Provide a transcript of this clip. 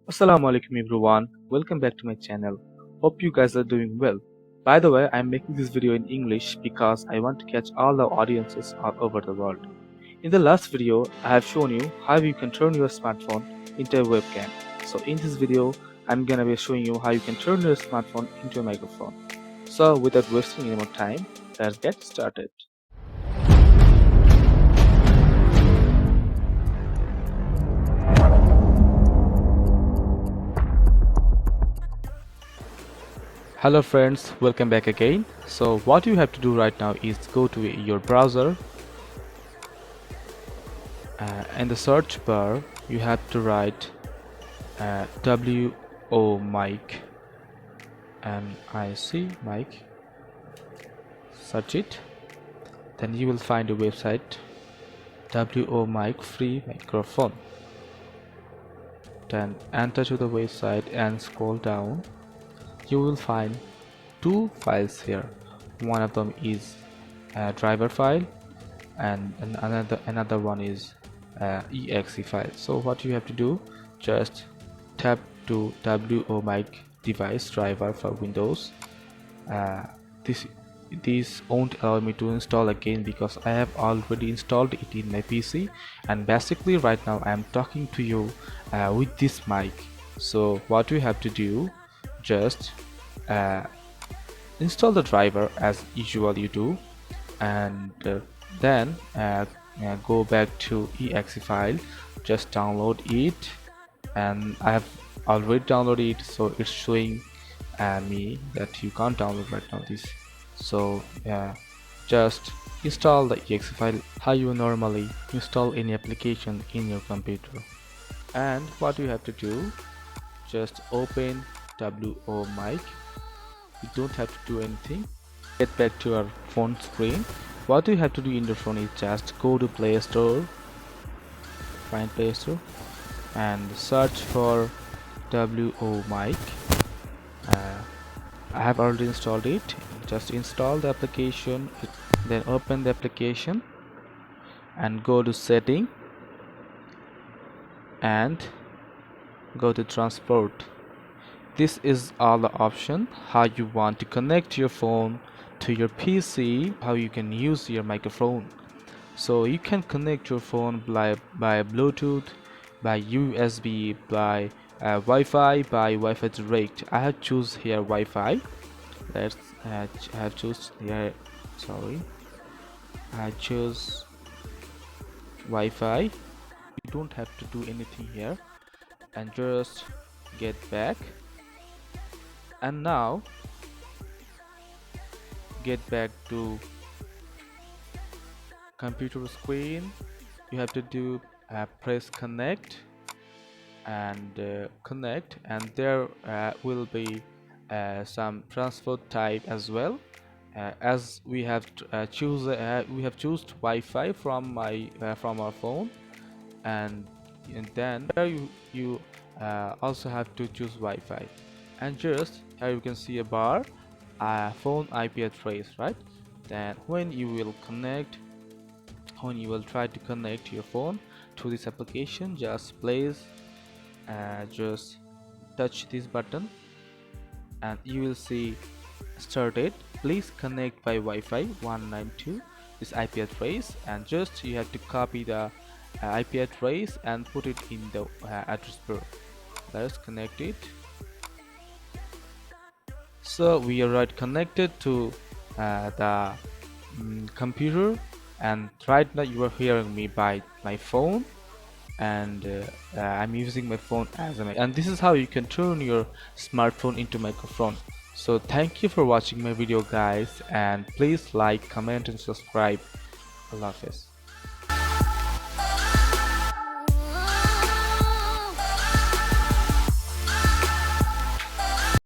Assalamu alaikum everyone, welcome back to my channel. Hope you guys are doing well. By the way, I'm making this video in English because I want to catch all the audiences all over the world. In the last video, I have shown you how you can turn your smartphone into a webcam. So in this video, I'm gonna be showing you how you can turn your smartphone into a microphone. So without wasting any more time, let's get started. Hello friends, welcome back again. So what you have to do right now is go to your browser. In the search bar you have to write WO mic, mic, search it, then you will find a website WO mic free microphone. Then enter to the website and scroll down. You will find two files here. One of them is a driver file and another one is exe file. So what you have to do, just tap to WO mic device driver for Windows. This won't allow me to install again because I have already installed it in my PC, and basically right now I am talking to you with this mic. So what you have to do, just install the driver as usual you do, and then go back to exe file, just download it, and I have already downloaded it, so it's showing me that you can't download right now this. So just install the exe file how you normally install any application in your computer. And what you have to do, just open WO mic. You don't have to do anything. Get back to your phone screen. What you have to do in your phone is just go to Play Store, find Play Store and search for WO mic. I have already installed it. Just install the application, then open the application and go to setting and go to transport. This is all the option how you want to connect your phone to your PC, how you can use your microphone. So you can connect your phone by Bluetooth, by USB, by Wi-Fi, by Wi-Fi direct. I have choose here Wi-Fi. Let's I have choose here. Sorry, I choose Wi-Fi. You don't have to do anything here, and just get back. And now get back to computer screen. You have to do press connect and connect, and there will be some transport type as well. As we have choose Wi-Fi from our phone, and then there you also have to choose Wi-Fi. And just here you can see a bar, phone IP address, right? Then when you will try to connect your phone to this application, just just touch this button and you will see started. Please connect by Wi-Fi 192 this IP address, and just you have to copy the IP address and put it in the address bar. Let's connect it. So we are right connected to the computer, and right now you are hearing me by my phone, and I'm using my phone as a mic. And this is how you can turn your smartphone into microphone. So thank you for watching my video guys, and please like, comment and subscribe. Allah Hafiz.